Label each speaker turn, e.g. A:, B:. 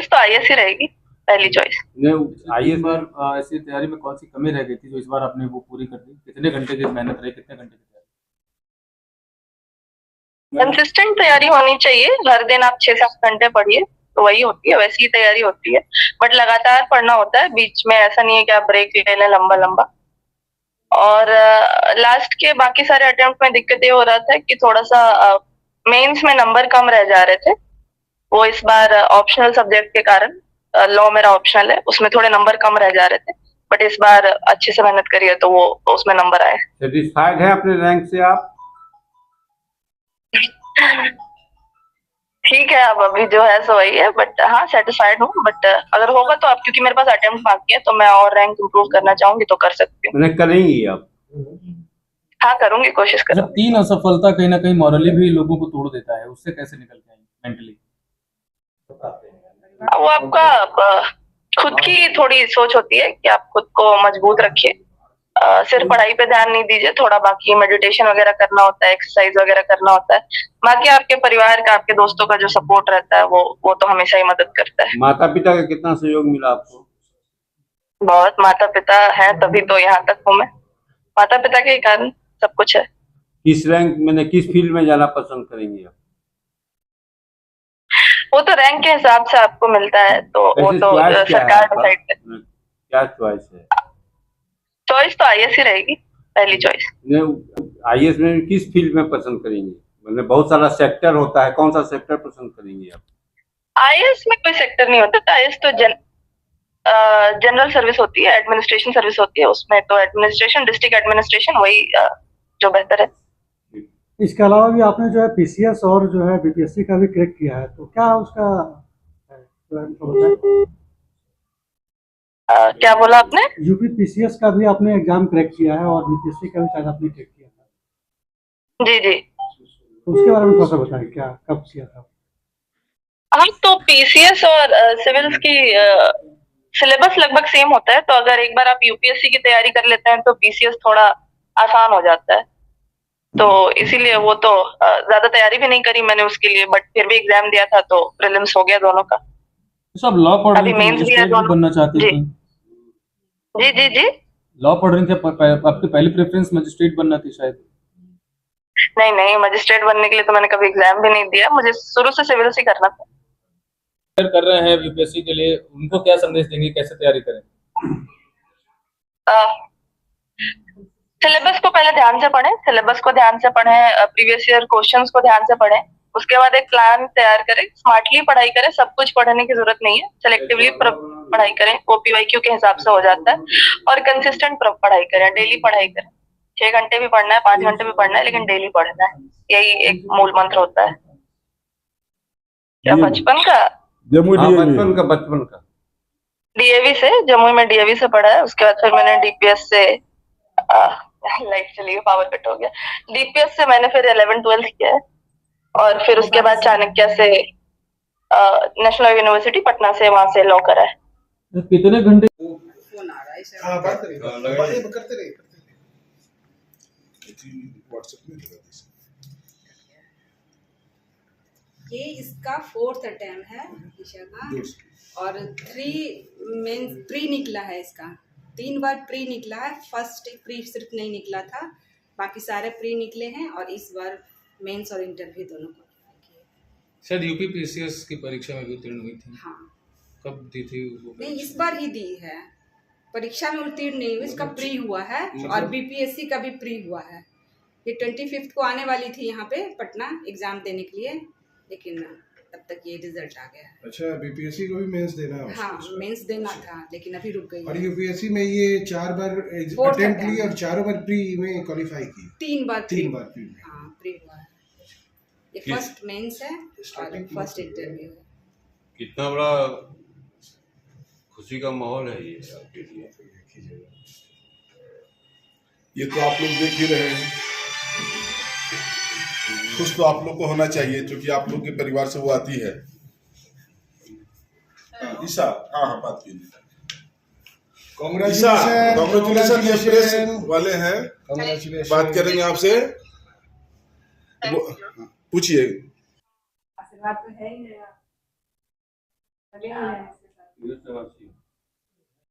A: Choice तो IAS ही रहेगी, पहली चॉइस।
B: आईएएस बार ऐसी तैयारी में कौन सी कमी रह गई थी जो इस बार आपने वो पूरी कर दी? कितने घंटे की मेहनत रही, कितने घंटे की तैयारी?
A: कंसिस्टेंट तैयारी होनी चाहिए, हर दिन आप 6-7 घंटे पढ़िए तो वही होती है, वैसी ही तैयारी होती है। बट लगातार पढ़ना होता है, बीच में ऐसा नहीं है कि आप ब्रेक ले लें लंबा लंबा। और लास्ट के बाकी सारे अटेम्प्ट में दिक्कत ये हो रहा था कि थोड़ा सा मेंस में नंबर कम रह जा रहे थे। वो इस बार ऑप्शनल सब्जेक्ट के कारण, लॉ मेरा ऑप्शनल है, उसमें थोड़े नंबर कम रह जा रहे थे। बट इस बार अच्छे से मेहनत करी है तो वो उसमें नंबर आए।
B: सेटिस्फाइड है अपने रैंक से आप?
A: ठीक है, अब अभी जो है सो वही है, बट हाँ सेटिस्फाइड हूँ। बट अगर होगा तो आप, क्योंकि मेरे पास अटेम्प्ट बाकी है तो मैं और रैंक इम्प्रूव करना चाहूंगी तो कर सकती हूँ।
B: मैंने करेंगी आप?
A: हाँ करूंगी, कोशिश
B: जब
A: करूंगी।
B: 3 असफलता कहीं ना कहीं मॉरली भी लोगों को तोड़ देता है, उससे कैसे निकल के आएंगे मेंटली?
A: वो आपका खुद की थोड़ी सोच होती है कि आप खुद को मजबूत रखिए। सिर्फ पढ़ाई पे ध्यान नहीं दीजिए, थोड़ा बाकी मेडिटेशन वगैरह करना होता है, एक्सरसाइज वगैरह करना होता है। बाकी आपके परिवार का, आपके दोस्तों का जो सपोर्ट रहता है वो तो हमेशा ही मदद करता है।
B: माता पिता का कितना सहयोग मिला आपको?
A: बहुत, माता पिता है तभी तो यहाँ तक हूँ मैं। माता पिता के कारण सब कुछ है।
B: किस रैंक मैंने किस फील्ड में जाना पसंद करेंगे आप?
A: वो तो रैंक के हिसाब से आपको मिलता है, तो वो तो सरकार डिसाइड करे।
B: क्या चॉइस है?
A: चॉइस तो आईएएस ही रहेगी, पहली चॉइस।
B: आईएएस में किस फील्ड में पसंद करेंगे? मतलब बहुत सारा सेक्टर होता है, कौन सा सेक्टर पसंद करेंगे आप?
A: आईएएस में कोई सेक्टर नहीं होता, आईएएस तो जनरल सर्विस होती है, एडमिनिस्ट्रेशन सर्विस होती है। उसमें तो एडमिनिस्ट्रेशन, डिस्ट्रिक्ट एडमिनिस्ट्रेशन, वही जो बेहतर है।
C: इसके अलावा भी आपने जो है पीसीएस और जो है बीपीएससी का भी क्रैक किया है, तो क्या उसका
A: क्या बोला आपने?
C: यूपी पीसीएस का भी आपने एग्जाम क्रैक किया है और बीपीएससी का भी शायद आपने क्रैक किया था।
A: जी जी।
C: तो उसके बारे में थोड़ा सा बताएं, क्या कब किया था?
A: हाँ, तो पीसीएस और सिविल्स की सिलेबस लगभग सेम होता है, तो अगर एक बार आप यूपीएससी की तैयारी कर लेते हैं तो पीसीएस थोड़ा आसान हो जाता है। तो इसीलिए वो तो ज्यादा तैयारी भी नहीं करी मैंने उसके लिए, बट फिर भी एग्जाम दिया था तो प्रीलिम्स हो गया दोनों का।
B: सब लॉ पढ़ रही
A: अभी
B: थी,
A: मेंस भी है
B: मजिस्ट्रेट भी
A: दोनों।
B: बनना चाहती
A: जी
B: थी।
A: जी जी जी।
B: लॉ पढ़ रही थी, आपकी पहली प्रेफरेंस मजिस्ट्रेट बनना थी शायद?
A: नहीं नहीं, मजिस्ट्रेट बनने के लिए तो मैंने कभी एग्जाम भी नहीं दिया, मुझे शुरू से सिविल्स ही करना था।
B: कर रहे हैं यूपीएससी के लिए, उनको क्या संदेश देंगे, कैसे तैयारी करें?
A: सिलेबस को पहले ध्यान से पढ़ें, सिलेबस को ध्यान से पढ़ें, प्रीवियस ईयर क्वेश्चंस को ध्यान से पढ़ें। उसके बाद एक प्लान तैयार करें, स्मार्टली पढ़ाई करें, सब कुछ पढ़ने की जरूरत नहीं है, सेलेक्टिवली पढ़ाई करें, ओपीवाईक्यू के हिसाब से हो जाता है। और कंसिस्टेंट पढ़ाई करें, डेली पढ़ाई करें। 6 घंटे भी पढ़ना है, 5 घंटे भी पढ़ना है, लेकिन डेली पढ़ना है, यही एक मूल मंत्र होता है। क्या बचपन का?
B: बचपन का
A: डीएवी से, जम्मू में डीएवी से पढ़ा है। उसके बाद फिर मैंने डीपीएस से, लाइट चली गई, पावर कट हो गया। डीपीएस से मैंने फिर 11-12 किया है, और फिर उसके बाद चाणक्य से, नेशनल यूनिवर्सिटी पटना से, वहां से लॉ करा है।
B: कितने घंटे?
D: फोन आ रहा है सर।
E: हाँ, बात करिए, करते रहिए। व्हाट्सएप में लगा दीजिए।
D: ये इसका 4th अटेम्प्ट है ईशा का, और 3 मेंस प्री निकला है इसका। 3 बार प्री निकला है, फर्स्ट प्री सिर्फ नहीं निकला था, बाकी सारे प्री निकले हैं, और इस बार मेंस और इंटरव्यू दोनों को किए।
F: शायद यूपी पीसीएस की परीक्षा में भी उत्तीर्ण हुई थी।
D: हाँ,
F: कब दी थी वो?
D: नहीं, इस बार ही दी है। परीक्षा में उत्तीर्ण नहीं हुई, इसका प्री हुआ है, और बीपीएससी का भी प्री हुआ है। ये 25 को आने वाली थी यहाँ पे पटना एग्जाम देने के लिए, लेकिन तब तक ये रिजल्ट आ गया।
E: अच्छा, बीपीएससी को भी मेंस देना है?
D: हाँ, मेंस देना था, लेकिन अभी रुक गई।
E: और यूपीएससी में ये 4 बार अटेम्प्ट ली और 4 बार प्री में क्वालिफाई की?
D: 3 बार
E: प्री।
D: हाँ, प्री हुआ है। ये फर्स्ट मेंस है और फर्स्ट इंटरव्यू है।
G: कितना बड़ा खुशी का माहौल है ये आपके लिए?
H: ये तो आप लोग देख ही रहे हैं, खुश तो आप लोग को होना चाहिए क्योंकि आप लोग के परिवार से वो आती है। ईशा, हाँ बात कीजिए। कांग्रेचुलेशन, ये प्रेस वाले हैं, बात करेंगे आपसे, पूछिए।
D: आशीर्वाद तो है ही।
G: यूएस से वापसी